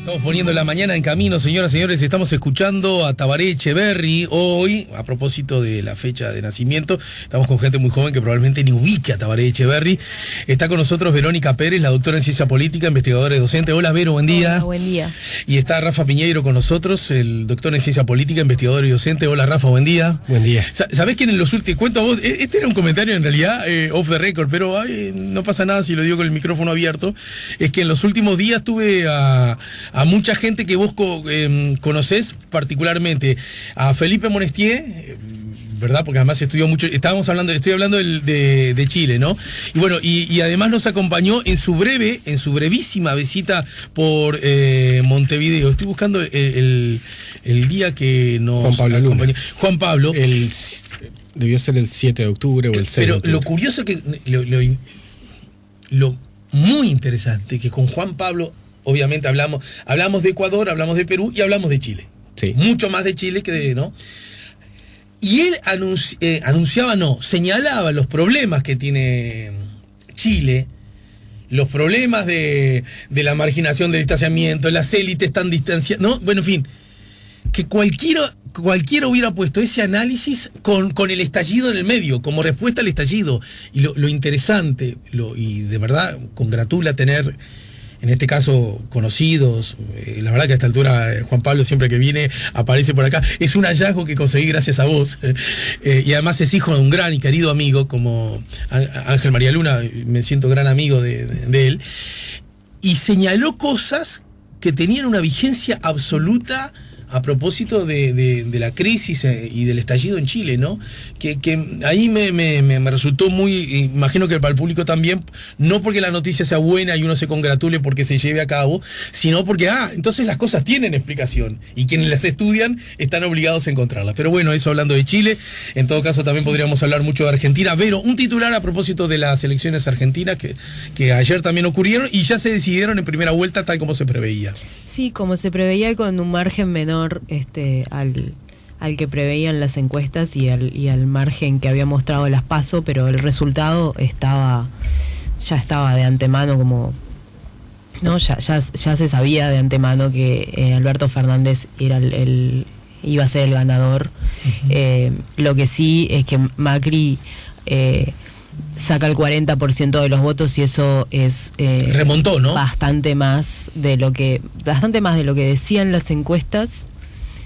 Estamos poniendo la mañana en camino, señoras y señores. Estamos escuchando a Tabaré Echeverri hoy, a propósito de la fecha de nacimiento. Estamos con gente muy joven que probablemente ni ubique a Tabaré Echeverri. Está con nosotros Verónica Pérez, la doctora en Ciencia Política, investigadora y docente. Hola, Vero, buen día. Hola, buen día. Y está Rafa Piñeiro con nosotros, el doctor en Ciencia Política, investigador y docente. Hola, Rafa, buen día. Buen día. ¿Sabés que en los últimos... Cuento a vos, este era un comentario en realidad off the record, pero no pasa nada si lo digo con el micrófono abierto. Es que en los últimos días tuve a mucha gente que vos conocés, particularmente a Felipe Monestier, ¿verdad? Porque además estudió mucho. Estoy hablando de Chile, ¿no? Y bueno, y además nos acompañó en su brevísima visita por Montevideo. Estoy buscando el día que nos acompañó. Juan Pablo. Debió ser el 7 de octubre o el 6 de octubre. Pero lo curioso que lo muy interesante que con Juan Pablo, obviamente hablamos de Ecuador, hablamos de Perú y hablamos de Chile. Sí. Mucho más de Chile que de, ¿no? Y él señalaba los problemas que tiene Chile, los problemas de la marginación, del distanciamiento, las élites tan distanciadas, ¿no? Bueno, en fin, que cualquiera hubiera puesto ese análisis con el estallido en el medio, como respuesta al estallido. Y lo interesante, y de verdad congratula tener, en este caso, conocidos. La verdad que a esta altura Juan Pablo siempre que viene aparece por acá. Es un hallazgo que conseguí gracias a vos. Y además es hijo de un gran y querido amigo como Ángel María Luna. Me siento gran amigo de él. Y señaló cosas que tenían una vigencia absoluta a propósito de la crisis y del estallido en Chile, ¿no? Que ahí me resultó muy, imagino que para el público también, no porque la noticia sea buena y uno se congratule porque se lleve a cabo, sino porque, entonces las cosas tienen explicación y quienes las estudian están obligados a encontrarlas. Pero bueno, eso hablando de Chile. En todo caso también podríamos hablar mucho de Argentina. Vero, un titular a propósito de las elecciones argentinas que ayer también ocurrieron y ya se decidieron en primera vuelta tal como se preveía. Sí, como se preveía, con un margen menor al que preveían las encuestas y al margen que había mostrado las PASO, pero el resultado ya estaba de antemano, como no ya se sabía de antemano que Alberto Fernández iba a ser el ganador. Uh-huh. Lo que sí es que Macri saca el 40% de los votos y eso es remontó, ¿no? Bastante más de lo que decían las encuestas,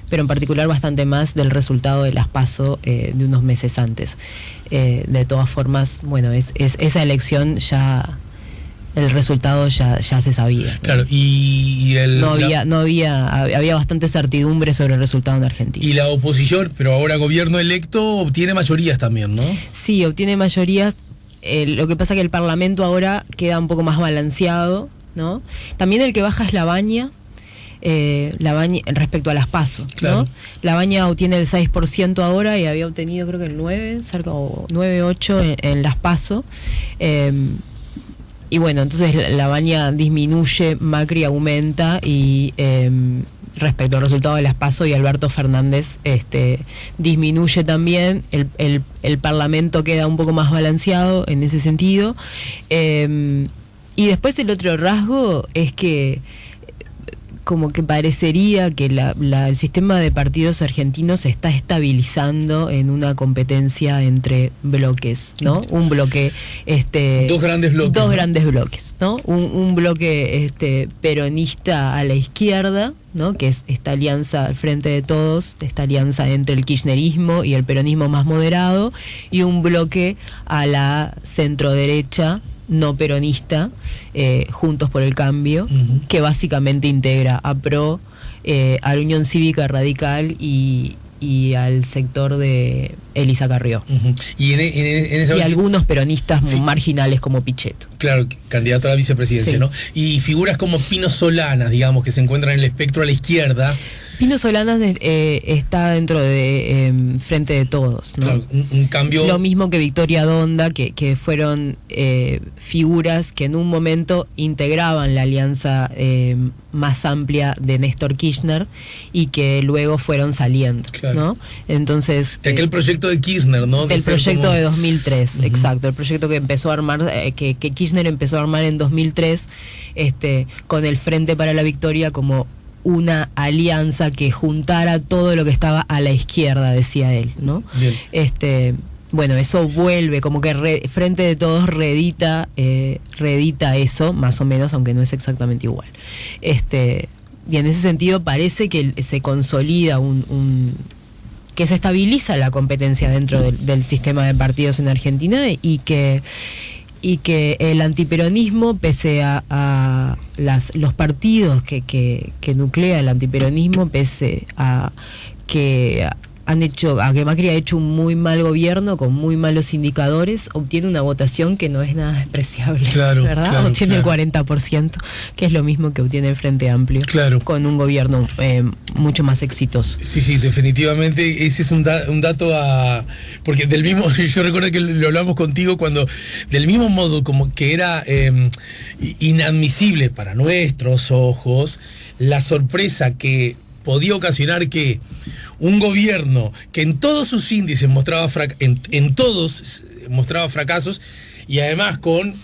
pero en particular bastante más del resultado de las PASO de unos meses antes. De todas formas, bueno, es esa elección ya el resultado ya se sabía. Claro, había bastante certidumbre sobre el resultado en Argentina. Y la oposición, pero ahora gobierno electo, obtiene mayorías también, ¿no? Sí, obtiene mayorías. Lo que pasa es que el Parlamento ahora queda un poco más balanceado, ¿no? También el que baja es Labaña respecto a las PASO, claro. ¿no? Labaña obtiene el 6% ahora y había obtenido creo que el 9-8 en las PASO. Y bueno, entonces Labaña disminuye, Macri aumenta y respecto al resultado de las PASO, y Alberto Fernández disminuye también. El Parlamento queda un poco más balanceado en ese sentido. Y después el otro rasgo es que como que parecería que el sistema de partidos argentinos se está estabilizando en una competencia entre bloques, ¿no? Un bloque, dos grandes bloques. Dos grandes bloques, ¿no? Un bloque peronista a la izquierda, ¿no? Que es esta alianza al Frente de Todos, esta alianza entre el kirchnerismo y el peronismo más moderado, y un bloque a la centroderecha no peronista, Juntos por el Cambio, uh-huh, que básicamente integra a PRO, a la Unión Cívica Radical y al sector de Elisa Carrió. Uh-huh. Y algunos peronistas muy marginales como Pichetto. Claro, candidato a la vicepresidencia, sí, ¿no? Y figuras como Pino Solanas, digamos, que se encuentran en el espectro a la izquierda, Pino Solanas está dentro de Frente de Todos, ¿no? Claro, un cambio. Lo mismo que Victoria Donda, que fueron figuras que en un momento integraban la alianza más amplia de Néstor Kirchner y que luego fueron saliendo, claro, ¿no? Entonces... De aquel proyecto de Kirchner, ¿no? Del proyecto de 2003, exacto. El proyecto que empezó a armar, que Kirchner empezó a armar en 2003, con el Frente para la Victoria como una alianza que juntara todo lo que estaba a la izquierda, decía él, ¿no? Bien. Bueno, eso vuelve, como que Frente de Todos reedita eso, más o menos, aunque no es exactamente igual. Y en ese sentido parece que se consolida que se estabiliza la competencia dentro del sistema de partidos en Argentina y que el antiperonismo, pese a los partidos que nuclea el antiperonismo, pese a que que Macri ha hecho un muy mal gobierno con muy malos indicadores, obtiene una votación que no es nada despreciable, claro, ¿verdad? Claro, obtiene claro. el 40%, que es lo mismo que obtiene el Frente Amplio, claro, con un gobierno mucho más exitoso. Sí, definitivamente ese es un dato a... Porque del mismo, yo recuerdo que lo hablamos contigo cuando, del mismo modo como que era inadmisible para nuestros ojos la sorpresa que podía ocasionar que un gobierno que en todos sus índices mostraba mostraba fracasos, y además con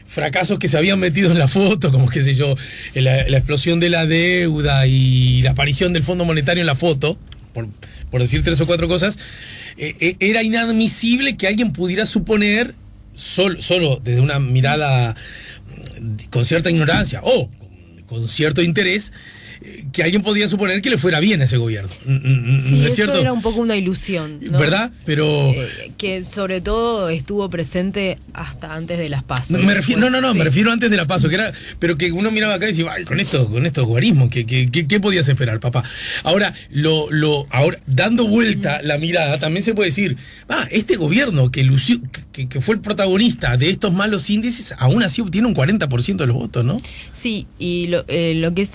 fracasos que se habían metido en la foto, como qué sé yo, la explosión de la deuda y la aparición del Fondo Monetario en la foto, por decir 3 o 4 cosas, era inadmisible que alguien pudiera suponer, solo desde una mirada con cierta ignorancia o con cierto interés, que alguien podía suponer que le fuera bien a ese gobierno. Sí, ¿no es cierto? Eso era un poco una ilusión, ¿no? ¿Verdad? Pero... que sobre todo estuvo presente hasta antes de las PASO. Me refiero antes de la PASO, pero que uno miraba acá y decía, ay, con estos guarismos, ¿qué podías esperar, papá? Ahora, ahora, dando vuelta la mirada, también se puede decir, este gobierno que fue el protagonista de estos malos índices, aún así obtiene un 40% de los votos, ¿no? Sí, y lo que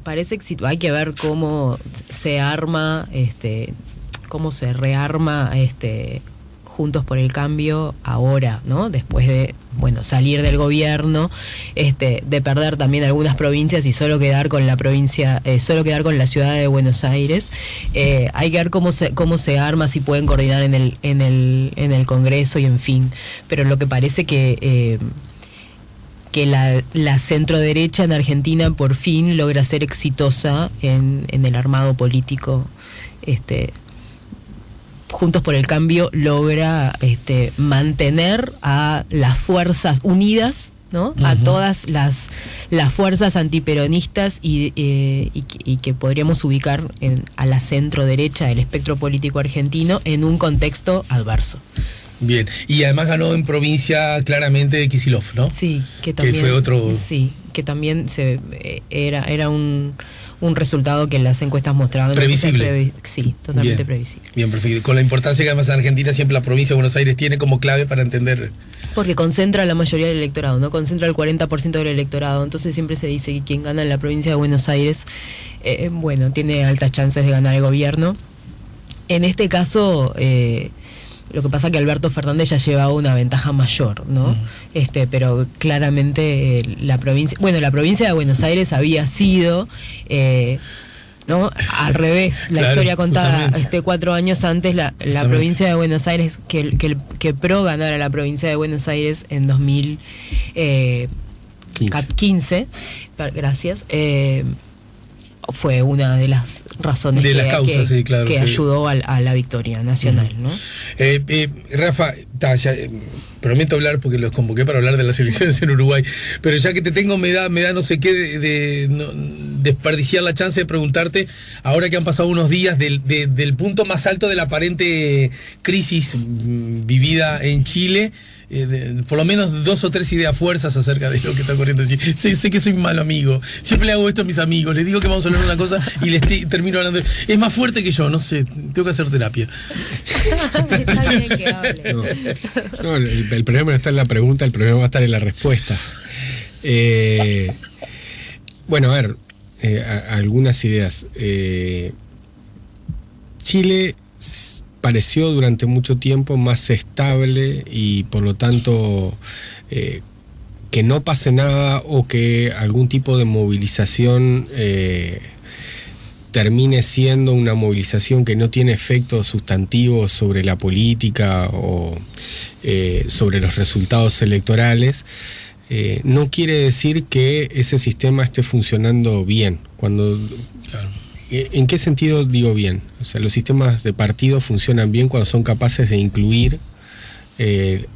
parece éxito, hay que ver cómo se arma, cómo se rearma Juntos por el Cambio ahora, ¿no? Después de, salir del gobierno, de perder también algunas provincias y solo quedar con la provincia, solo quedar con la ciudad de Buenos Aires. Hay que ver cómo se arma, si pueden coordinar en el Congreso y en fin. Pero lo que parece que la centroderecha en Argentina por fin logra ser exitosa en el armado político. Juntos por el Cambio logra mantener a las fuerzas unidas, ¿no? Uh-huh. A todas las fuerzas antiperonistas y que podríamos ubicar a la centroderecha del espectro político argentino en un contexto adverso. Bien, y además ganó en provincia claramente de Kicillof, ¿no? Sí, que también fue otro... Sí, que también era un resultado que las encuestas mostraban. Previsible. Sí, totalmente previsible. Bien, perfecto. Con la importancia que además en Argentina siempre la provincia de Buenos Aires tiene como clave para entender... Porque concentra la mayoría del electorado, ¿no? Concentra el 40% del electorado. Entonces siempre se dice que quien gana en la provincia de Buenos Aires, tiene altas chances de ganar el gobierno. En este caso... lo que pasa es que Alberto Fernández ya llevaba una ventaja mayor, ¿no? Pero claramente la provincia de Buenos Aires había sido, ¿no? Al revés, la historia contada 4 años antes, la provincia de Buenos Aires, que PRO ganara la provincia de Buenos Aires en 2015, gracias, fue una de las razones de las causas, que ayudó a la victoria nacional, ¿no? Rafa, prometo hablar porque los convoqué para hablar de las elecciones en Uruguay, pero ya que te tengo me da no sé qué de desperdiciar la chance de preguntarte, ahora que han pasado unos días del punto más alto de la aparente crisis vivida en Chile, por lo menos 2 o 3 ideas fuerzas acerca de lo que está ocurriendo en Chile. Sé que soy un mal amigo, siempre le hago esto a mis amigos, les digo que vamos a hablar de una cosa y termino hablando. Es más fuerte que yo, no sé, tengo que hacer terapia. Está bien que hable. No, el problema no está en la pregunta, el problema va a estar en la respuesta. A ver, algunas ideas. Chile pareció durante mucho tiempo más estable y por lo tanto que no pase nada o que algún tipo de movilización termine siendo una movilización que no tiene efectos sustantivos sobre la política o sobre los resultados electorales, no quiere decir que ese sistema esté funcionando bien. Claro. ¿En qué sentido digo bien? O sea, los sistemas de partidos funcionan bien cuando son capaces de incluir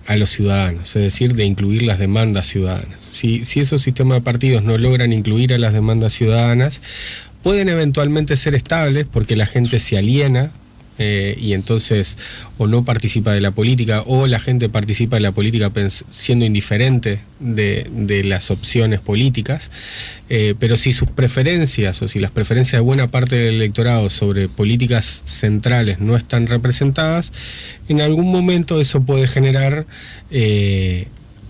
a los ciudadanos, es decir, de incluir las demandas ciudadanas. Si esos sistemas de partidos no logran incluir a las demandas ciudadanas, pueden eventualmente ser estables porque la gente se aliena y entonces o no participa de la política o la gente participa de la política siendo indiferente de las opciones políticas, pero si sus preferencias o si las preferencias de buena parte del electorado sobre políticas centrales no están representadas, en algún momento eso puede generar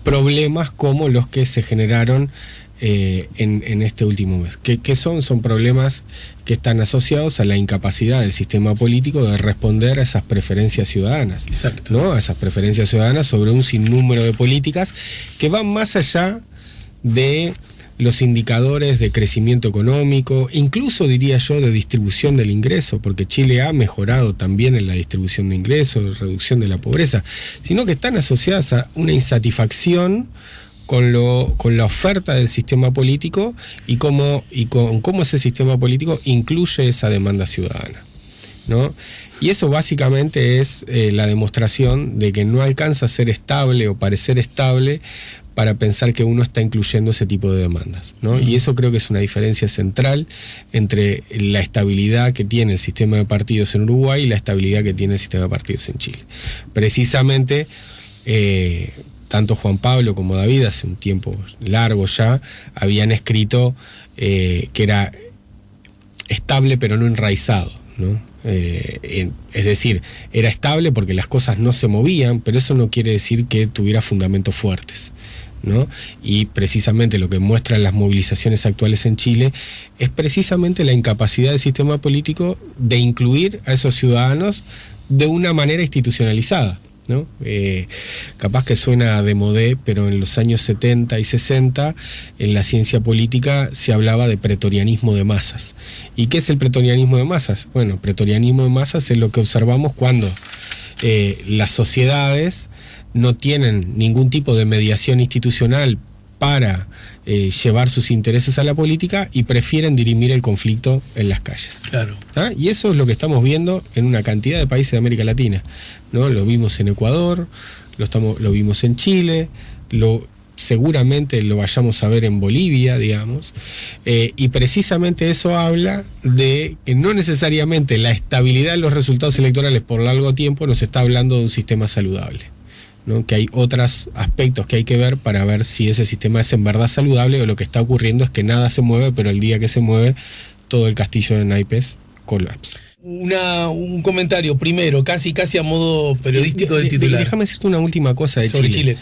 problemas como los que se generaron en este último mes. ¿Qué son? Son problemas que están asociados a la incapacidad del sistema político de responder a esas preferencias ciudadanas. Exacto. ¿No? A esas preferencias ciudadanas sobre un sinnúmero de políticas que van más allá de los indicadores de crecimiento económico, incluso diría yo de distribución del ingreso, porque Chile ha mejorado también en la distribución de ingresos, reducción de la pobreza, sino que están asociadas a una insatisfacción con la oferta del sistema político y con cómo ese sistema político incluye esa demanda ciudadana, ¿no? Y eso básicamente es la demostración de que no alcanza a ser estable o parecer estable para pensar que uno está incluyendo ese tipo de demandas, ¿no? Y eso creo que es una diferencia central entre la estabilidad que tiene el sistema de partidos en Uruguay y la estabilidad que tiene el sistema de partidos en Chile. Precisamente tanto Juan Pablo como David, hace un tiempo largo ya, habían escrito que era estable pero no enraizado, ¿no? Es decir, era estable porque las cosas no se movían, pero eso no quiere decir que tuviera fundamentos fuertes, ¿no? Y precisamente lo que muestran las movilizaciones actuales en Chile es precisamente la incapacidad del sistema político de incluir a esos ciudadanos de una manera institucionalizada, ¿no? Capaz que suena de modé, pero en los años 70 y 60 en la ciencia política se hablaba de pretorianismo de masas. ¿Y qué es el pretorianismo de masas? Bueno, pretorianismo de masas es lo que observamos cuando las sociedades no tienen ningún tipo de mediación institucional para llevar sus intereses a la política y prefieren dirimir el conflicto en las calles. Claro. ¿Ah? Y eso es lo que estamos viendo en una cantidad de países de América Latina, ¿no? Lo vimos en Ecuador, lo vimos en Chile, seguramente lo vayamos a ver en Bolivia, digamos, y precisamente eso habla de que no necesariamente la estabilidad de los resultados electorales por largo tiempo nos está hablando de un sistema saludable, ¿no? Que hay otros aspectos que hay que ver para ver si ese sistema es en verdad saludable o lo que está ocurriendo es que nada se mueve, pero el día que se mueve todo el castillo de naipes colapsa. Un comentario primero, casi a modo periodístico del titular. Déjame decirte una última cosa sobre Chile.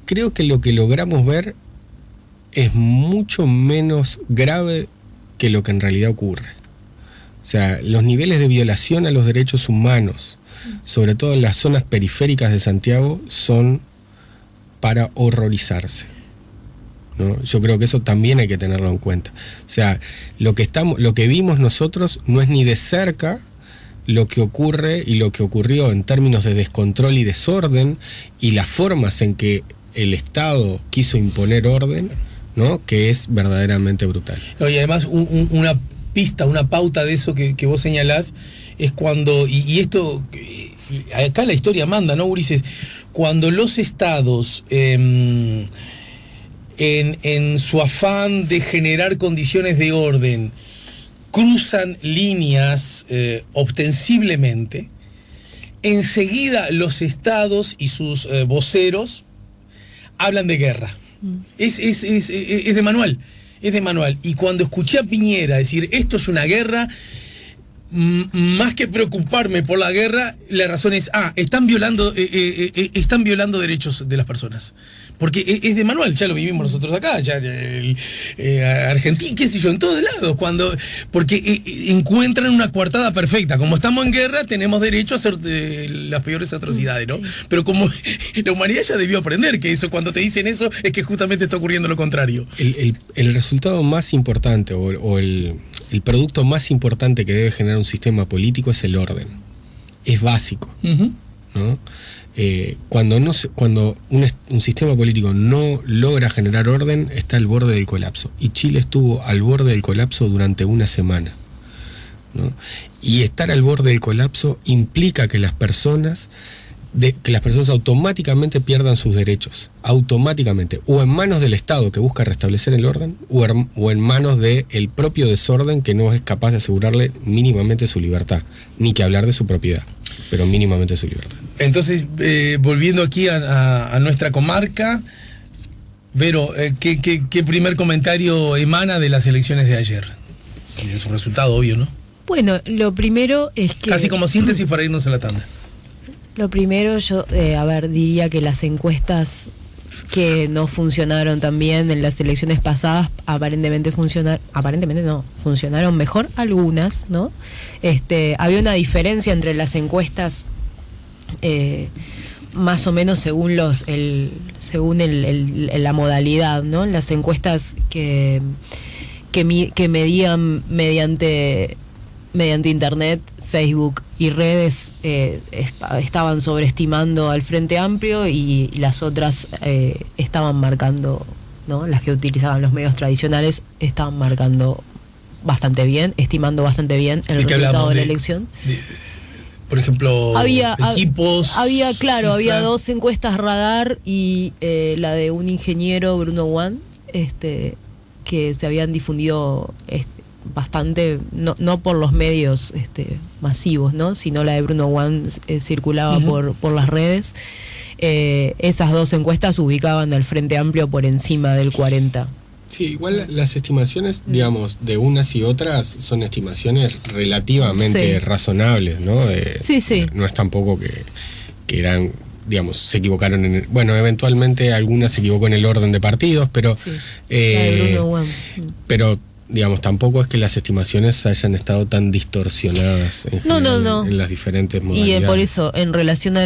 Creo que lo que logramos ver es mucho menos grave que lo que en realidad ocurre. O sea, los niveles de violación a los derechos humanos, sobre todo en las zonas periféricas de Santiago, son para horrorizarse, ¿no? Yo creo que eso también hay que tenerlo en cuenta. O sea, lo que vimos nosotros no es ni de cerca lo que ocurre y lo que ocurrió en términos de descontrol y desorden y las formas en que el Estado quiso imponer orden, ¿no? Que es verdaderamente brutal. No, y además una pista, una pauta de eso que vos señalás es cuando, y esto, acá la historia manda, ¿no, Ulises? Cuando los estados, en su afán de generar condiciones de orden, cruzan líneas ostensiblemente, enseguida los estados y sus voceros hablan de guerra. Es de manual. Es de manual. Y cuando escuché a Piñera decir esto es una guerra, más que preocuparme por la guerra, la razón es, están violando derechos de las personas. Porque es de manual, ya lo vivimos nosotros acá, ya Argentina, qué sé yo, en todos lados, porque encuentran una coartada perfecta. Como estamos en guerra, tenemos derecho a hacer las peores atrocidades, ¿no? Sí. Pero como la humanidad ya debió aprender que eso, cuando te dicen eso, es que justamente está ocurriendo lo contrario. El resultado más importante o el producto más importante que debe generar un sistema político es el orden. Es básico, ¿no? Cuando un sistema político no logra generar orden, está al borde del colapso. Y Chile estuvo al borde del colapso durante una semana, ¿no? Y estar al borde del colapso implica que las personas automáticamente pierdan sus derechos, automáticamente, o en manos del Estado que busca restablecer el orden, o en manos del propio desorden que no es capaz de asegurarle mínimamente su libertad, ni que hablar de su propiedad, pero mínimamente su libertad. Entonces, volviendo aquí a nuestra comarca, Vero, ¿qué primer comentario emana de las elecciones de ayer? Y de su resultado, obvio, ¿no? Bueno, lo primero es que... Casi como síntesis para irnos a la tanda. Lo primero, yo, diría que las encuestas que no funcionaron tan bien en las elecciones pasadas, funcionaron mejor algunas, ¿no? Había una diferencia entre las encuestas, más o menos según la modalidad, ¿no? Las encuestas que medían mediante internet, Facebook y redes estaban sobreestimando al Frente Amplio, y las otras estaban marcando, ¿no? Las que utilizaban los medios tradicionales estaban marcando bastante bien, estimando bastante bien el resultado de la elección. Por ejemplo, equipos. Había dos encuestas radar y la de un ingeniero, Bruno Wan, que se habían difundido bastante, no por los medios masivos, ¿no? Sino la de Bruno Wan circulaba por las redes. Esas dos encuestas ubicaban al Frente Amplio por encima del 40%. Sí, igual las estimaciones, digamos, de unas y otras son estimaciones relativamente razonables, ¿no? Sí. No es tampoco que eran, digamos, se equivocaron eventualmente algunas se equivocó en el orden de partidos, pero la de Bruno Wan. Pero digamos, tampoco es que las estimaciones hayan estado tan distorsionadas en general, en las diferentes modalidades. Y por eso, en relación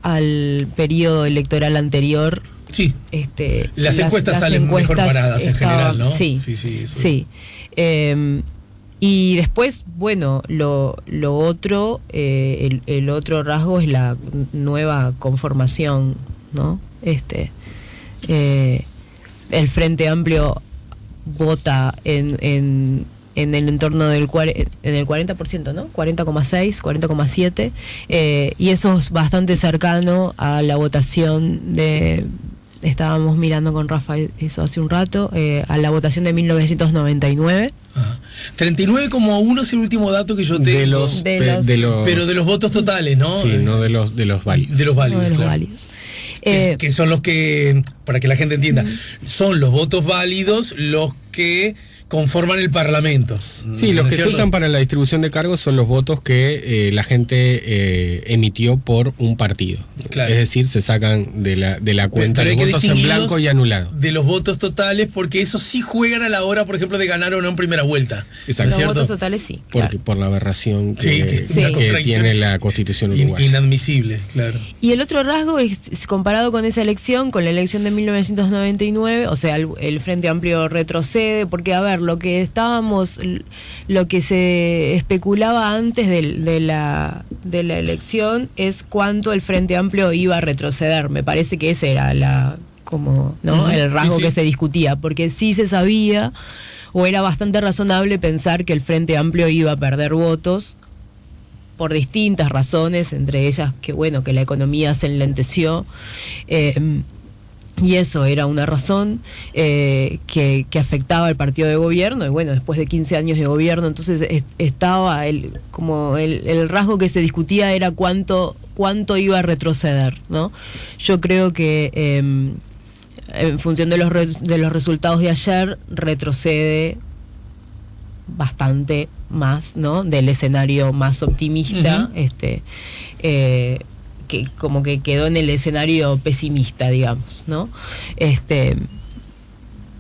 al periodo electoral anterior, sí, las encuestas salen mejor paradas en general, ¿no? Sí. Y después, bueno, lo otro, el otro rasgo es la nueva conformación, ¿no? El Frente Amplio vota en el entorno del en el 40%, ¿no? 40,6, 40,7, y eso es bastante cercano a la votación estábamos mirando con Rafa eso hace un rato, a la votación de 1999. 39,1 es el último dato que yo tengo. Pero de los votos totales, ¿no? Sí, no de los válidos. De los válidos, no de los claro. válidos. Que son los que, para que la gente entienda, son los votos válidos los que conforman el Parlamento. Sí, los que se usan para la distribución de cargos son los votos que la gente emitió por un partido. Claro. Es decir, se sacan de la cuenta los votos en blanco y anulados. De los votos totales, porque esos sí juegan a la hora, por ejemplo, de ganar o no en primera vuelta. Exacto. Los votos totales sí. Por la aberración que tiene la Constitución uruguaya. Inadmisible, claro. Y el otro rasgo es comparado con esa elección, con la elección de 1999, o sea, el Frente Amplio retrocede, porque, a ver, lo que se especulaba antes de la elección es cuánto el Frente Amplio iba a retroceder. Me parece que ese era el rasgo que se discutía, porque sí se sabía, o era bastante razonable pensar que el Frente Amplio iba a perder votos por distintas razones, entre ellas que la economía se enlenteció, y eso era una razón que afectaba al partido de gobierno. Y bueno, después de 15 años de gobierno, entonces estaba el rasgo que se discutía era cuánto iba a retroceder, ¿no? Yo creo que en función de los resultados de ayer, retrocede bastante más, ¿no? Del escenario más optimista, que como que quedó en el escenario pesimista, digamos, ¿no?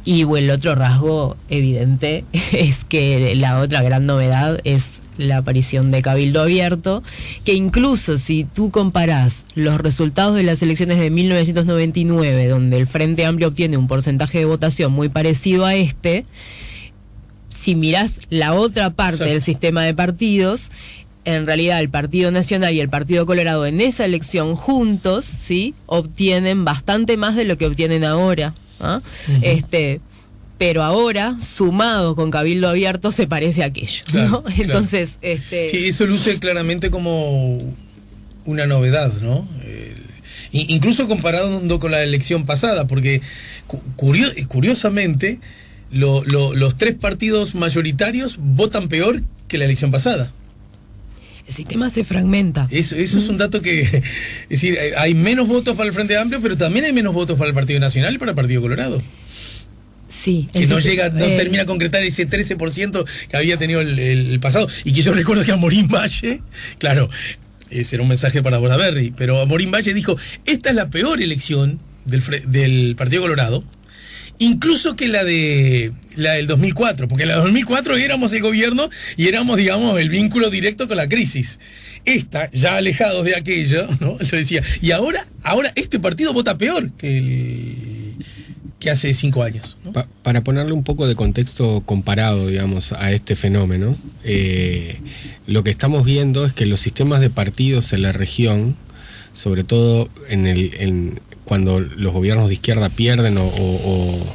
Y bueno, el otro rasgo evidente es que la otra gran novedad es la aparición de Cabildo Abierto, que incluso si tú comparás los resultados de las elecciones de 1999, donde el Frente Amplio obtiene un porcentaje de votación muy parecido a si mirás la otra parte del sistema de partidos, en realidad el Partido Nacional y el Partido Colorado en esa elección juntos, ¿sí?, obtienen bastante más de lo que obtienen ahora, ¿ah? Pero ahora, sumado con Cabildo Abierto, se parece a aquello, ¿no? Claro, entonces, Sí, eso luce claramente como una novedad, ¿no? Incluso comparando con la elección pasada, porque curiosamente los tres partidos mayoritarios votan peor que la elección pasada. El sistema se fragmenta. Eso es un dato que... Es decir, hay menos votos para el Frente Amplio, pero también hay menos votos para el Partido Nacional y para el Partido Colorado. Sí, que no termina a concretar ese 13% que había tenido el pasado. Y que yo recuerdo que Amorín Valle, claro, ese era un mensaje para Bordaberry, pero Amorín Valle dijo, esta es la peor elección del Partido Colorado, incluso que la del 2004, porque en la del 2004 éramos el gobierno y éramos, digamos, el vínculo directo con la crisis. Esta, ya alejados de aquello, ¿no? Yo decía, y ahora este partido vota peor que hace 5 años, ¿no? Para ponerle un poco de contexto comparado, digamos, a este fenómeno, lo que estamos viendo es que los sistemas de partidos en la región, sobre todo cuando los gobiernos de izquierda pierden o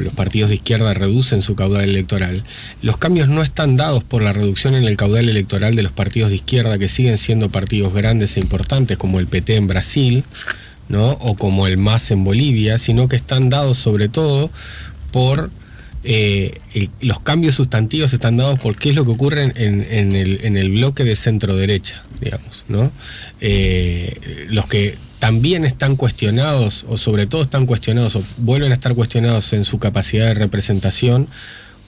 los partidos de izquierda reducen su caudal electoral, los cambios no están dados por la reducción en el caudal electoral de los partidos de izquierda, que siguen siendo partidos grandes e importantes, como el PT en Brasil, ¿no? O como el MAS en Bolivia, sino que están dados sobre todo por los cambios sustantivos, están dados por qué es lo que ocurre en el bloque de centro derecha, digamos, ¿no? Los que también están cuestionados, o sobre todo están cuestionados, o vuelven a estar cuestionados en su capacidad de representación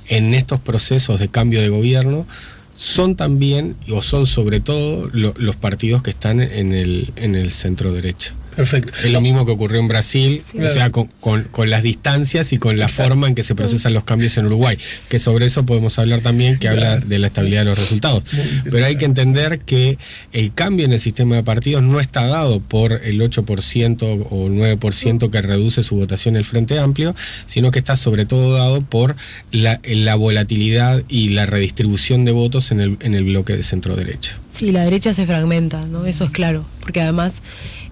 en estos procesos de cambio de gobierno, son también, o son sobre todo, los partidos que están en el centro derecha. Perfecto. Es lo mismo que ocurrió en Brasil, sí, o sea, con las distancias y con la forma en que se procesan los cambios en Uruguay, que sobre eso podemos hablar también, que habla de la estabilidad de los resultados. Pero hay que entender que el cambio en el sistema de partidos no está dado por el 8% o 9% que reduce su votación el Frente Amplio, sino que está sobre todo dado por la volatilidad y la redistribución de votos en el bloque de centro derecha. Sí, la derecha se fragmenta, ¿no? Eso es claro, porque además...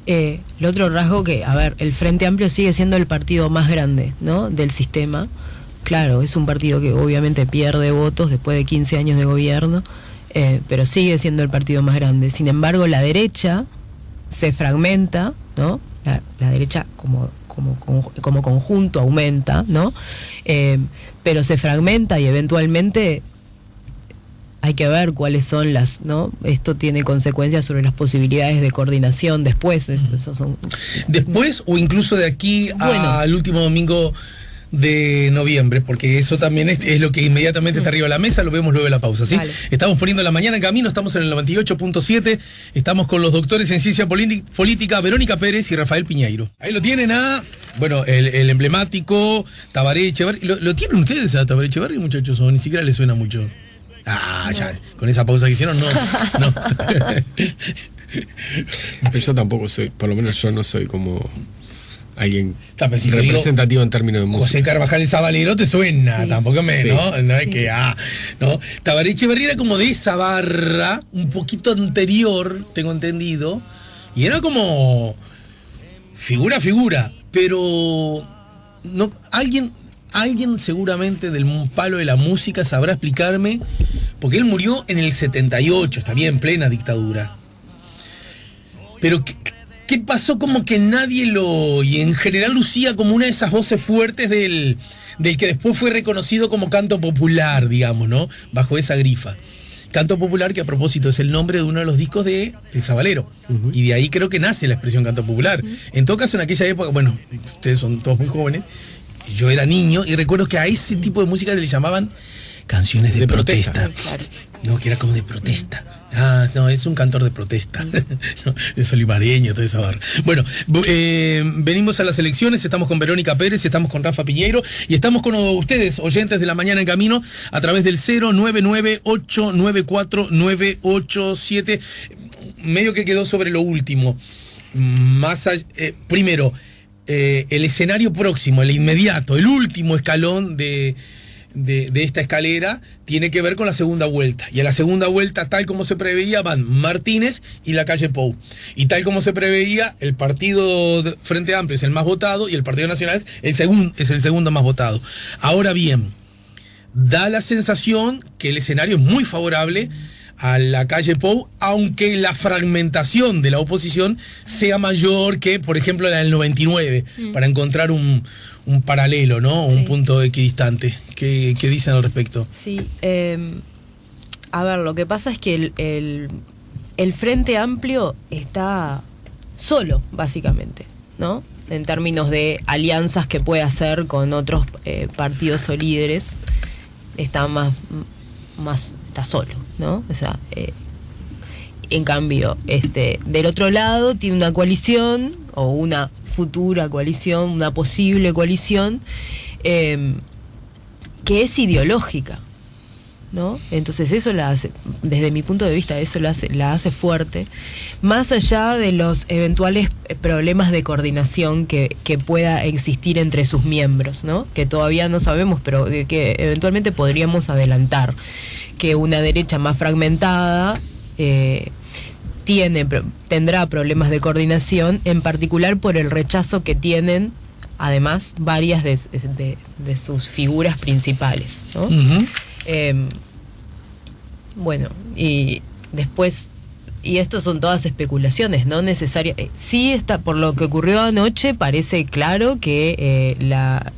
el otro rasgo que, el Frente Amplio sigue siendo el partido más grande, ¿no?, del sistema. Claro, es un partido que obviamente pierde votos después de 15 años de gobierno, pero sigue siendo el partido más grande. Sin embargo, la derecha se fragmenta, ¿no? La derecha como conjunto aumenta, ¿no? Pero se fragmenta y eventualmente... hay que ver cuáles son las, ¿no? Esto tiene consecuencias sobre las posibilidades de coordinación después. Después o incluso de aquí al último domingo de noviembre, porque eso también es lo que inmediatamente está arriba de la mesa, lo vemos luego de la pausa, ¿sí? Vale. Estamos poniendo la mañana en camino, estamos en el 98.7, estamos con los doctores en ciencia política Verónica Pérez y Rafael Piñeiro. Ahí lo tienen el emblemático Tabaré Echeverri. ¿Lo tienen ustedes a Tabaré Echeverri, muchachos? O ni siquiera les suena mucho. Ya, con esa pausa que hicieron, no. Yo tampoco soy, por lo menos yo no soy como alguien representativo en términos de música. José Carvajal y Zabalero te suena, sí, tampoco me, sí, ¿no? No es que, ¿no? Tabaré Echeverri era como de esa barra, un poquito anterior, tengo entendido, y era como figura, pero no, alguien seguramente del palo de la música sabrá explicarme, porque él murió en el 78, está bien, plena dictadura. Pero ¿qué pasó? Como que nadie y en general lucía como una de esas voces fuertes del que después fue reconocido como canto popular, digamos, ¿no? Bajo esa grifa. Canto popular, que a propósito es el nombre de uno de los discos de El Sabalero. Uh-huh. Y de ahí creo que nace la expresión canto popular. Uh-huh. En todo caso, en aquella época, bueno, ustedes son todos muy jóvenes, yo era niño y recuerdo que a ese tipo de música le llamaban canciones de protesta. Claro. No, que era como de protesta. Ah, no, es un cantor de protesta. No, es olivareño, toda esa barra. Bueno, venimos a las elecciones, estamos con Verónica Pérez, estamos con Rafa Piñeiro y estamos con ustedes, oyentes de La Mañana en Camino, a través del 099-894-987. Medio que quedó sobre lo último. Más allá, primero, el escenario próximo, el inmediato, el último escalón de esta escalera tiene que ver con la segunda vuelta. Y a la segunda vuelta, tal como se preveía, van Martínez y la calle Pou. Y tal como se preveía, el partido Frente Amplio es el más votado y el Partido Nacional es el segundo más votado. Ahora bien, da la sensación que el escenario es muy favorable a la calle Pou, aunque la fragmentación de la oposición sea mayor que, por ejemplo, la del 99, para encontrar un paralelo, ¿no? Sí. Un punto equidistante. ¿Qué dicen al respecto? Sí, a ver, lo que pasa es que el Frente Amplio está solo, básicamente, ¿no? En términos de alianzas que puede hacer con otros partidos o líderes, está está solo, ¿no? O sea, en cambio, del otro lado tiene una coalición o una futura coalición, una posible coalición que es ideológica, ¿no? Entonces eso la hace, desde mi punto de vista, eso la hace fuerte, más allá de los eventuales problemas de coordinación que pueda existir entre sus miembros, ¿no? Que todavía no sabemos, pero que eventualmente podríamos adelantar que una derecha más fragmentada tendrá problemas de coordinación, en particular por el rechazo que tienen además varias de sus figuras principales, ¿no? Uh-huh. Bueno, y después, y esto son todas especulaciones, no necesarias. Sí, está, por lo que ocurrió anoche, parece claro que la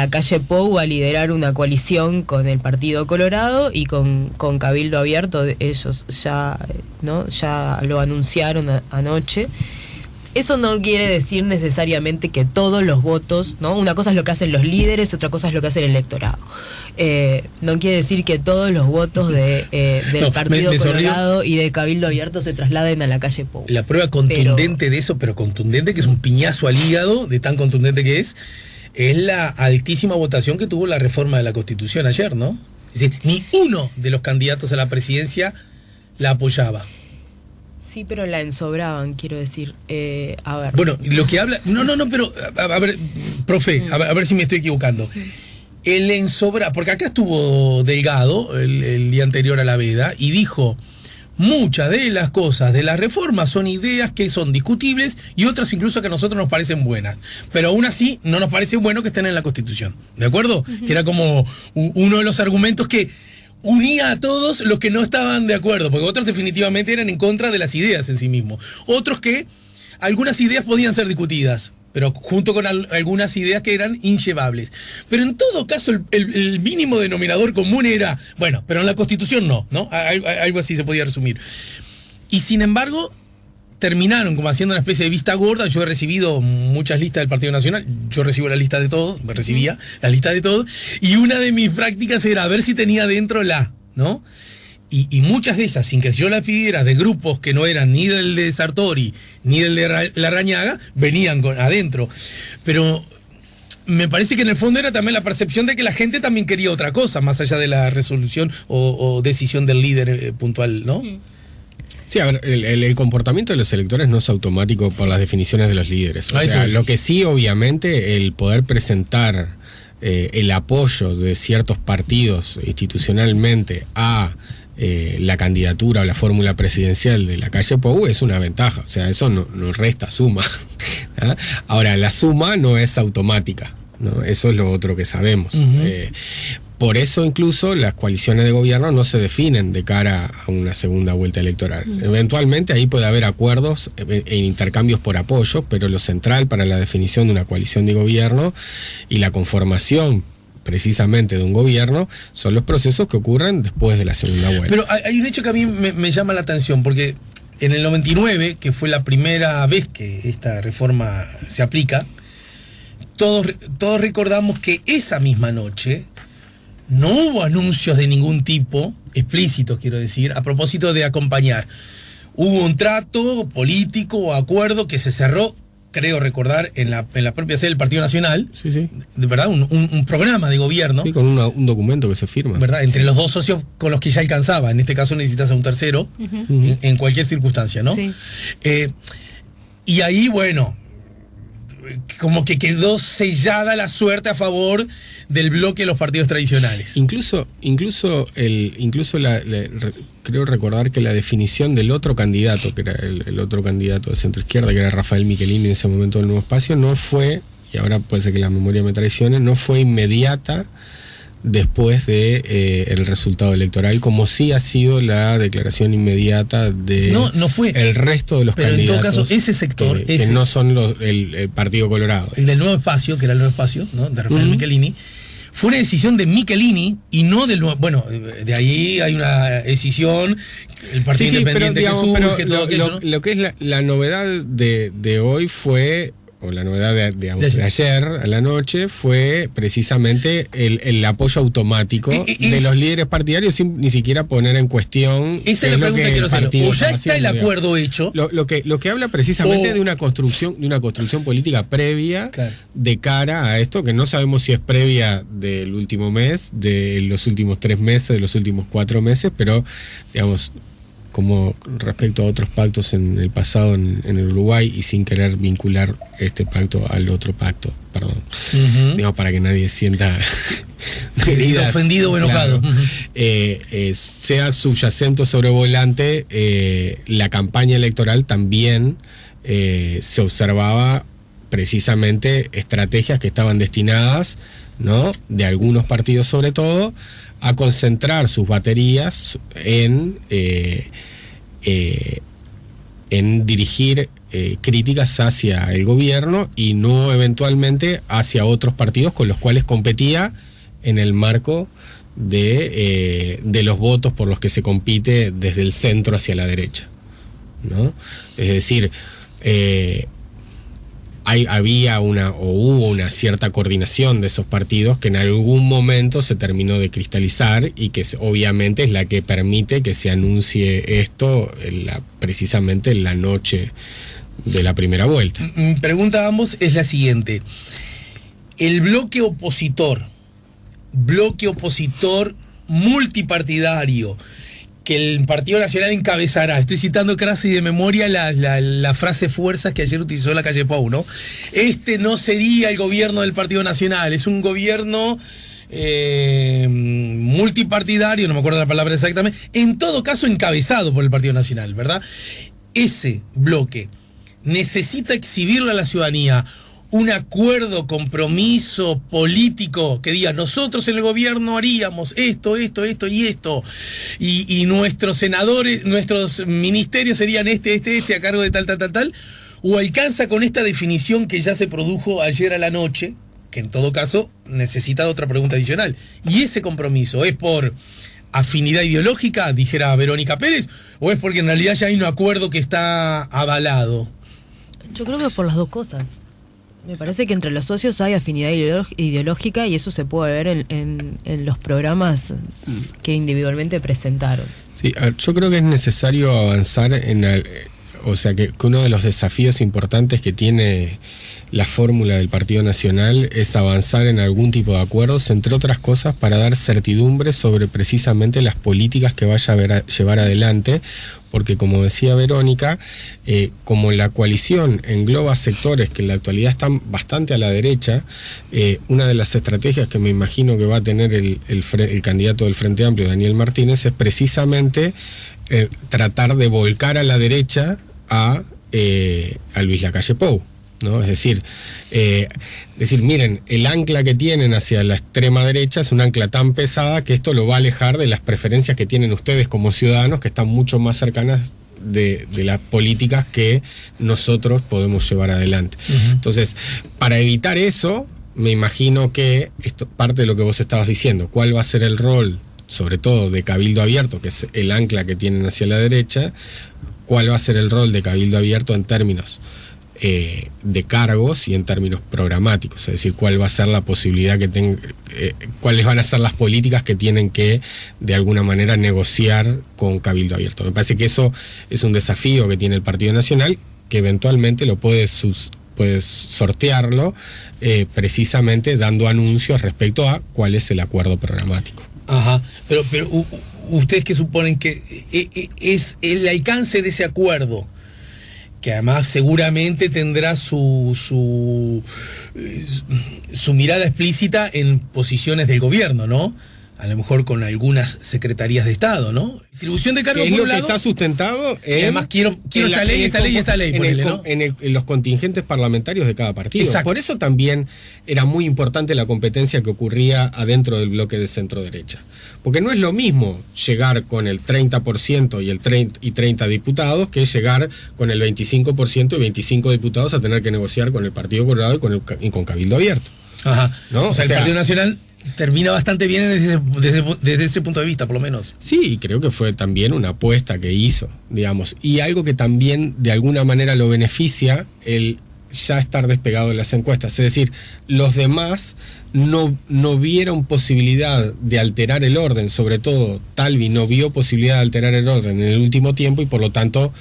calle Pou va a liderar una coalición con el Partido Colorado y con Cabildo Abierto. Ellos ya lo anunciaron anoche. Eso no quiere decir necesariamente que todos los votos, ¿no? Una cosa es lo que hacen los líderes, otra cosa es lo que hace el electorado. No quiere decir que todos los votos del Partido Colorado y de Cabildo Abierto se trasladen a la calle Pou. La prueba contundente de eso, pero contundente, que es un piñazo al hígado, de tan contundente que es la altísima votación que tuvo la reforma de la Constitución ayer, ¿no? Es decir, ni uno de los candidatos a la presidencia la apoyaba. Sí, pero la ensobraban, quiero decir. A ver. Bueno, lo que habla... No, pero... A ver, profe, a ver si me estoy equivocando. El ensobra... Porque acá estuvo Delgado el día anterior a la veda y dijo: muchas de las cosas de la reforma son ideas que son discutibles y otras incluso que a nosotros nos parecen buenas. Pero aún así no nos parece bueno que estén en la Constitución. ¿De acuerdo? Uh-huh. Que era como uno de los argumentos que unía a todos los que no estaban de acuerdo, porque otros definitivamente eran en contra de las ideas en sí mismos. Otros que algunas ideas podían ser discutidas, pero junto con algunas ideas que eran inllevables. Pero en todo caso el mínimo denominador común era, bueno, pero en la Constitución no. Algo así se podía resumir. Y sin embargo, terminaron como haciendo una especie de vista gorda. Yo he recibido muchas listas del Partido Nacional, yo recibo la lista de todos, me recibía la lista de todos, y una de mis prácticas era ver si tenía dentro ¿no? Y muchas de esas, sin que yo las pidiera, de grupos que no eran ni del de Sartori ni del de Larrañaga, venían adentro. Pero me parece que en el fondo era también la percepción de que la gente también quería otra cosa, más allá de la resolución o decisión del líder puntual, ¿no? Sí, a ver, el comportamiento de los electores no es automático por las definiciones de los líderes. O sea, lo que sí, obviamente, el poder presentar el apoyo de ciertos partidos institucionalmente a la candidatura o la fórmula presidencial de la calle Pou es una ventaja. O sea, eso no resta suma. ¿Ah? Ahora, la suma no es automática, ¿no? Eso es lo otro que sabemos. Uh-huh. Por eso incluso las coaliciones de gobierno no se definen de cara a una segunda vuelta electoral. Eventualmente ahí puede haber acuerdos e intercambios por apoyo, pero lo central para la definición de una coalición de gobierno y la conformación precisamente de un gobierno son los procesos que ocurren después de la segunda vuelta. Pero hay un hecho que a mí me llama la atención, porque en el 99, que fue la primera vez que esta reforma se aplica, todos recordamos que esa misma noche no hubo anuncios de ningún tipo, explícitos quiero decir, a propósito de acompañar. Hubo un trato político o acuerdo que se cerró, creo recordar, en la propia sede del Partido Nacional. Sí, sí. De verdad, un programa de gobierno. Sí, con un documento que se firma. ¿Verdad? Entre los dos socios con los que ya alcanzaba. En este caso necesitas a un tercero, en cualquier circunstancia, ¿no? Sí. Y ahí, bueno, como que quedó sellada la suerte a favor del bloque de los partidos tradicionales. Incluso creo recordar que la definición del otro candidato, que era el otro candidato de centro izquierda, que era Rafael Michelini en ese momento del Nuevo Espacio, no fue, y ahora puede ser que la memoria me traicione, no fue inmediata después de el resultado electoral, como sí ha sido la declaración inmediata de no fue, el resto de los pero candidatos. En todo caso, ese sector, que no son el Partido Colorado. El del Nuevo Espacio, que era el Nuevo Espacio, ¿no? De Rafael Michelini, fue una decisión de Michelini y no del nuevo. Bueno, de ahí hay una decisión, el Partido Independiente pero, digamos, que surge, todo aquello, ¿no? Lo que es la novedad de hoy fue, o la novedad de ayer a la noche, fue precisamente el apoyo automático de los líderes partidarios sin ni siquiera poner en cuestión. Esa es la pregunta que quiero hacer. O ya está el acuerdo hecho. Lo que habla precisamente de una construcción política previa, claro, de cara a esto, que no sabemos si es previa del último mes, de los últimos 3 meses, de los últimos 4 meses, pero digamos, como respecto a otros pactos en el pasado en el Uruguay, y sin querer vincular este pacto al otro pacto, perdón, digamos, para que nadie sienta ofendido o enojado, claro, sea subyacente o sobrevolante, la campaña electoral también se observaba precisamente estrategias que estaban destinadas, ¿no?, de algunos partidos sobre todo, a concentrar sus baterías en dirigir críticas hacia el gobierno y no eventualmente hacia otros partidos con los cuales competía en el marco de los votos por los que se compite desde el centro hacia la derecha, ¿no? Es decir, hubo una cierta coordinación de esos partidos que en algún momento se terminó de cristalizar y que obviamente es la que permite que se anuncie esto precisamente en la noche de la primera vuelta. Mi pregunta a ambos es la siguiente: el bloque opositor multipartidario que el Partido Nacional encabezará, estoy citando casi de memoria la frase fuerzas que ayer utilizó la calle Pou, ¿no? Este no sería el gobierno del Partido Nacional, es un gobierno multipartidario, no me acuerdo la palabra exactamente, en todo caso encabezado por el Partido Nacional, ¿verdad? Ese bloque necesita exhibirle a la ciudadanía un acuerdo, compromiso político que diga: nosotros en el gobierno haríamos esto y esto, y nuestros senadores, nuestros ministerios serían este a cargo de tal, o alcanza con esta definición que ya se produjo ayer a la noche, que en todo caso necesita otra pregunta adicional, y ese compromiso es por afinidad ideológica, dijera Verónica Pérez, o es porque en realidad ya hay un acuerdo que está avalado. Yo creo que es por las dos cosas. Me parece que entre los socios hay afinidad ideológica y eso se puede ver en los programas que individualmente presentaron. Sí, yo creo que es necesario avanzar o sea que uno de los desafíos importantes que tiene la fórmula del Partido Nacional es avanzar en algún tipo de acuerdos, entre otras cosas para dar certidumbre sobre precisamente las políticas que vaya a llevar adelante, porque como decía Verónica, como la coalición engloba sectores que en la actualidad están bastante a la derecha, una de las estrategias que me imagino que va a tener el candidato del Frente Amplio, Daniel Martínez, es precisamente tratar de volcar a la derecha a Luis Lacalle Pou, ¿no? Es decir, miren, el ancla que tienen hacia la extrema derecha es un ancla tan pesada que esto lo va a alejar de las preferencias que tienen ustedes como ciudadanos, que están mucho más cercanas de las políticas que nosotros podemos llevar adelante. Entonces, para evitar eso, me imagino que esto parte de lo que vos estabas diciendo: cuál va a ser el rol, sobre todo de Cabildo Abierto, que es el ancla que tienen hacia la derecha, cuál va a ser el rol de Cabildo Abierto en términos de cargos y en términos programáticos, es decir, cuál va a ser la posibilidad que tenga, cuáles van a ser las políticas que tienen que de alguna manera negociar con Cabildo Abierto. Me parece que eso es un desafío que tiene el Partido Nacional, que eventualmente lo puedes sortearlo precisamente dando anuncios respecto a cuál es el acuerdo programático. Ajá, pero ustedes que suponen que es el alcance de ese acuerdo, que además seguramente tendrá su mirada explícita en posiciones del gobierno, ¿no? A lo mejor con algunas secretarías de Estado, ¿no? Distribución de cargos por un lado. Está sustentado en, y además quiero esta ley, ¿no? En los contingentes parlamentarios de cada partido. Exacto. Por eso también era muy importante la competencia que ocurría adentro del bloque de centro derecha. Porque no es lo mismo llegar con el 30% y 30 diputados que llegar con el 25% y 25 diputados a tener que negociar con el Partido Colorado y con Cabildo Abierto. Ajá. ¿No? O sea, el Partido Nacional termina bastante bien desde ese punto de vista, por lo menos. Sí, creo que fue también una apuesta que hizo, digamos. Y algo que también de alguna manera lo beneficia, el ya estar despegado de las encuestas. Es decir, los demás no vieron posibilidad de alterar el orden, sobre todo Talvi no vio posibilidad de alterar el orden en el último tiempo y por lo tanto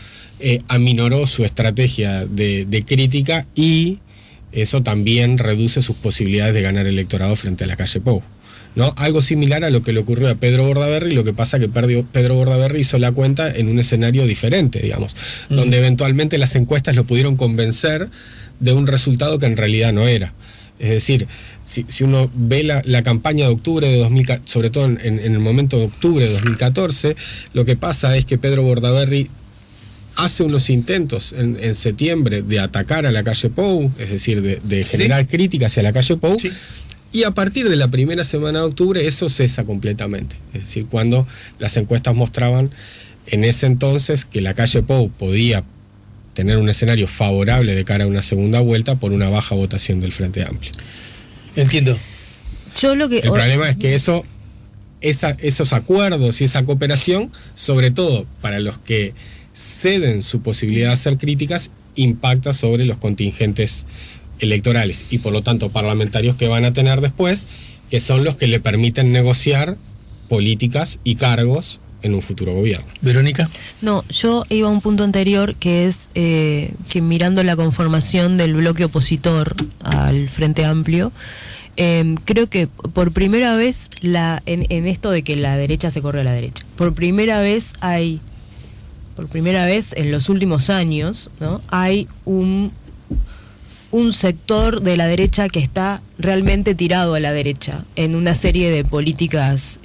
aminoró su estrategia de crítica y eso también reduce sus posibilidades de ganar electorado frente a la calle Pou, ¿no? Algo similar a lo que le ocurrió a Pedro Bordaberry, lo que pasa que Pedro Bordaberry hizo la cuenta en un escenario diferente, digamos, donde eventualmente las encuestas lo pudieron convencer de un resultado que en realidad no era. Es decir, si uno ve la campaña de octubre de 2014, sobre todo en el momento de octubre de 2014, lo que pasa es que Pedro Bordaberry hace unos intentos en septiembre de atacar a la calle Pou, es decir, de generar críticas hacia la calle Pou, y a partir de la primera semana de octubre eso cesa completamente. Es decir, cuando las encuestas mostraban en ese entonces que la calle Pou podía tener un escenario favorable de cara a una segunda vuelta por una baja votación del Frente Amplio. Entiendo. El problema es que esos acuerdos y esa cooperación, sobre todo para los que ceden su posibilidad de hacer críticas, impacta sobre los contingentes electorales y por lo tanto parlamentarios que van a tener después, que son los que le permiten negociar políticas y cargos en un futuro gobierno. ¿Verónica? No, yo iba a un punto anterior que es que mirando la conformación del bloque opositor al Frente Amplio, creo que por primera vez en esto de que la derecha se corre a la derecha, por primera vez en los últimos años, ¿no? Hay un sector de la derecha que está realmente tirado a la derecha en una serie de políticas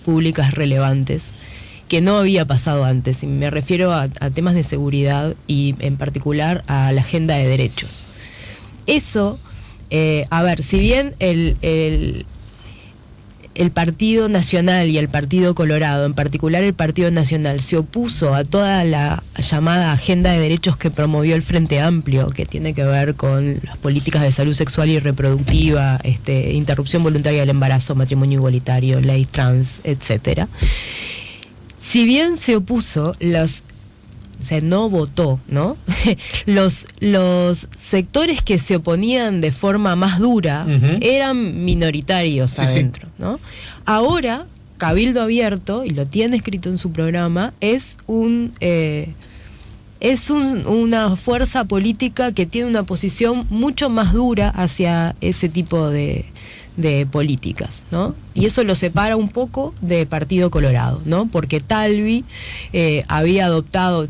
públicas relevantes que no había pasado antes, y me refiero a temas de seguridad y en particular a la agenda de derechos. Eso, a ver, si bien el Partido Nacional y el Partido Colorado, en particular el Partido Nacional, se opuso a toda la llamada agenda de derechos que promovió el Frente Amplio, que tiene que ver con las políticas de salud sexual y reproductiva, interrupción voluntaria del embarazo, matrimonio igualitario, ley trans, etcétera. Si bien se opuso, no votó, ¿no? Los sectores que se oponían de forma más dura eran minoritarios adentro, ¿no? Ahora, Cabildo Abierto, y lo tiene escrito en su programa, es una fuerza política que tiene una posición mucho más dura hacia ese tipo de políticas, ¿no? Y eso lo separa un poco de Partido Colorado, ¿no? Porque Talvi había adoptado,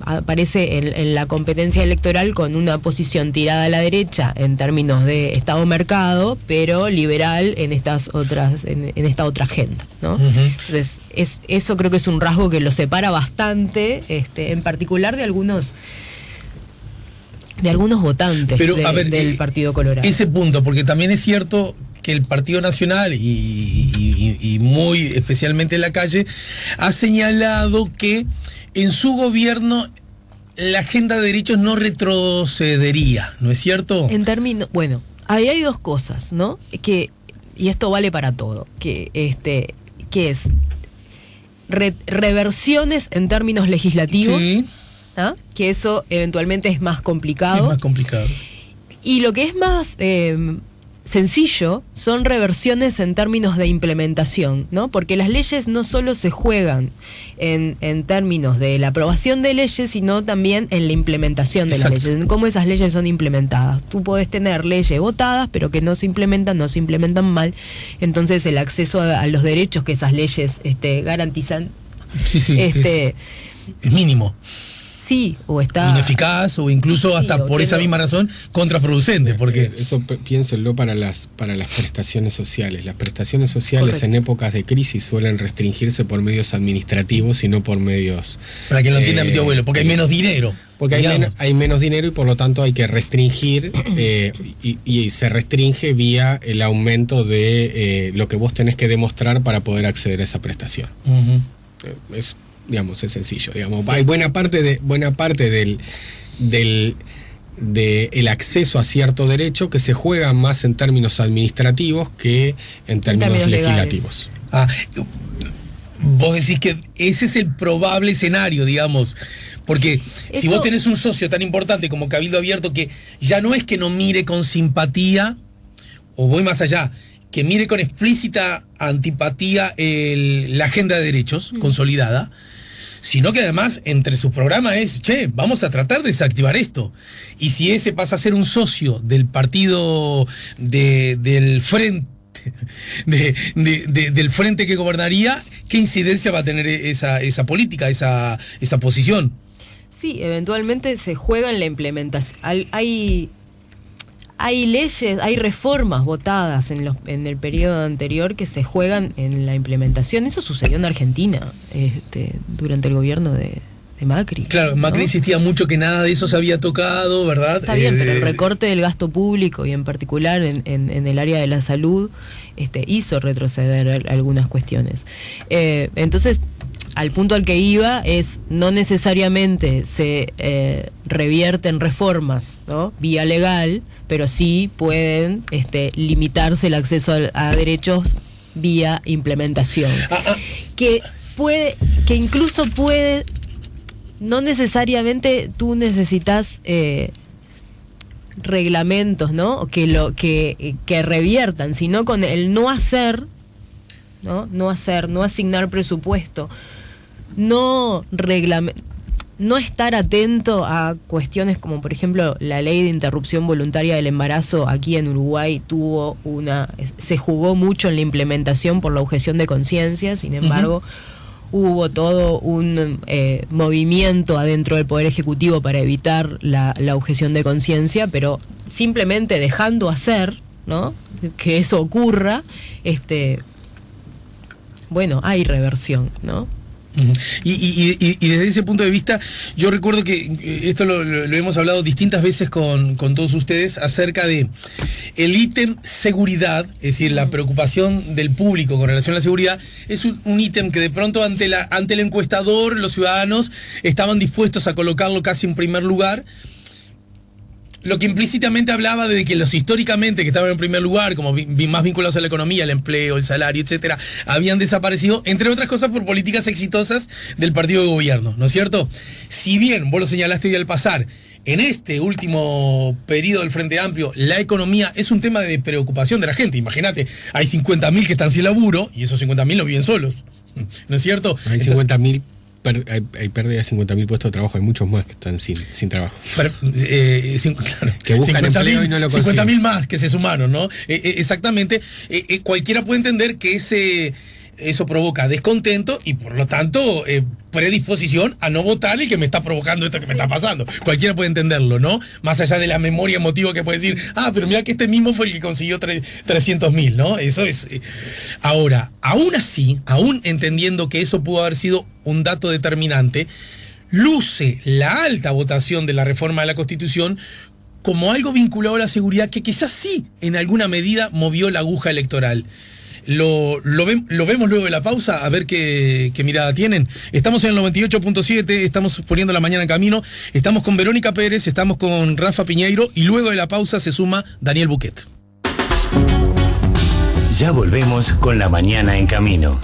aparece en la competencia electoral con una posición tirada a la derecha en términos de Estado-mercado, pero liberal en esta otra agenda, ¿no? Entonces, eso creo que es un rasgo que lo separa bastante, en particular de algunos votantes del Partido Colorado. Ese punto, porque también es cierto que el Partido Nacional y muy especialmente en la calle ha señalado que en su gobierno la agenda de derechos no retrocedería, ¿no es cierto? Bueno, ahí hay dos cosas, ¿no? Y esto vale para todo, que es reversiones en términos legislativos. Sí. ¿ah? Que eso eventualmente es más complicado. Es más complicado. Y lo que es más sencillo son reversiones en términos de implementación, ¿no? Porque las leyes no solo se juegan en términos de la aprobación de leyes, sino también en la implementación de Exacto. las leyes, en cómo esas leyes son implementadas. Tú podés tener leyes votadas, pero que no se implementan mal. Entonces el acceso a los derechos que esas leyes garantizan, Sí, este, es mínimo. sí, o está Ineficaz o incluso Sí, hasta o por que esa no. misma razón contraproducente, porque Eso piénsenlo para las prestaciones sociales. Las prestaciones sociales Correcto. en épocas de crisis suelen restringirse por medios administrativos y no por medios... para quien lo entienda mi tío abuelo, porque hay menos dinero. Porque digamos. hay menos dinero y por lo tanto hay que restringir y se restringe vía el aumento de lo que vos tenés que demostrar para poder acceder a esa prestación. Ujú. Es, digamos, es sencillo. Digamos. Hay buena parte del el acceso a cierto derecho que se juega más en términos administrativos que en términos términos legales. legislativos. Ah, vos decís que ese es el probable escenario, digamos. Porque si Eso- vos tenés un socio tan importante como Cabildo Abierto, que ya no es que no mire con simpatía, o voy más allá, que mire con explícita antipatía la agenda de derechos consolidada, sino que además entre sus programas es, che, vamos a tratar de desactivar esto. Y si ese pasa a ser un socio del partido del frente, del frente que gobernaría, ¿qué incidencia va a tener esa política, esa posición? Sí, eventualmente se juega en la implementación. Hay leyes, hay reformas votadas en el periodo anterior que se juegan en la implementación. Eso sucedió en Argentina durante el gobierno de Macri. Claro, Macri ¿no? insistía mucho que nada de eso se había tocado, ¿verdad? Está bien, pero el recorte del gasto público y en particular en el área de la salud hizo retroceder algunas cuestiones. Entonces, al punto al que iba es no necesariamente se revierten reformas, ¿no? Vía legal, pero sí pueden limitarse el acceso a derechos vía implementación. Que incluso puede, no necesariamente tú necesitas reglamentos, ¿no? Que reviertan, sino con el no hacer, no asignar presupuesto, no estar atento a cuestiones como, por ejemplo, la ley de interrupción voluntaria del embarazo aquí en Uruguay se jugó mucho en la implementación por la objeción de conciencia. Sin embargo, hubo todo un movimiento adentro del Poder Ejecutivo para evitar la objeción de conciencia, pero simplemente dejando hacer, ¿no?, que eso ocurra, bueno, hay reversión, ¿no? Y desde ese punto de vista, yo recuerdo que esto lo hemos hablado distintas veces con todos ustedes acerca de el ítem seguridad, es decir, la preocupación del público con relación a la seguridad, es un ítem que de pronto ante el encuestador los ciudadanos estaban dispuestos a colocarlo casi en primer lugar. Lo que implícitamente hablaba de que los históricamente que estaban en primer lugar, como más vinculados a la economía, el empleo, el salario, etcétera, habían desaparecido, entre otras cosas por políticas exitosas del partido de gobierno, ¿no es cierto? Si bien, vos lo señalaste hoy al pasar, en este último periodo del Frente Amplio, la economía es un tema de preocupación de la gente. Imagínate, hay 50.000 que están sin laburo y esos 50.000 no viven solos, ¿no es cierto? Hay 50.000... Hay pérdida de 50.000 puestos de trabajo, hay muchos más que están sin trabajo. Claro, que buscan 50.000, empleo y no lo consiguen. 50.000 más que se sumaron, ¿no? Exactamente. Cualquiera puede entender que eso provoca descontento y por lo tanto predisposición a no votar el que me está provocando esto que me está pasando. Cualquiera puede entenderlo, ¿no? Más allá de la memoria emotiva que puede decir, pero mira que este mismo fue el que consiguió 300.000, ¿no? Eso es... Ahora, aún así, aún entendiendo que eso pudo haber sido un dato determinante, luce la alta votación de la reforma de la Constitución como algo vinculado a la seguridad que quizás sí, en alguna medida, movió la aguja electoral. Lo vemos luego de la pausa, a ver qué mirada tienen. Estamos en el 98.7, estamos poniendo la mañana en camino, estamos con Verónica Pérez, estamos con Rafa Piñeiro y luego de la pausa se suma Daniel Buquet. Ya volvemos con la mañana en camino.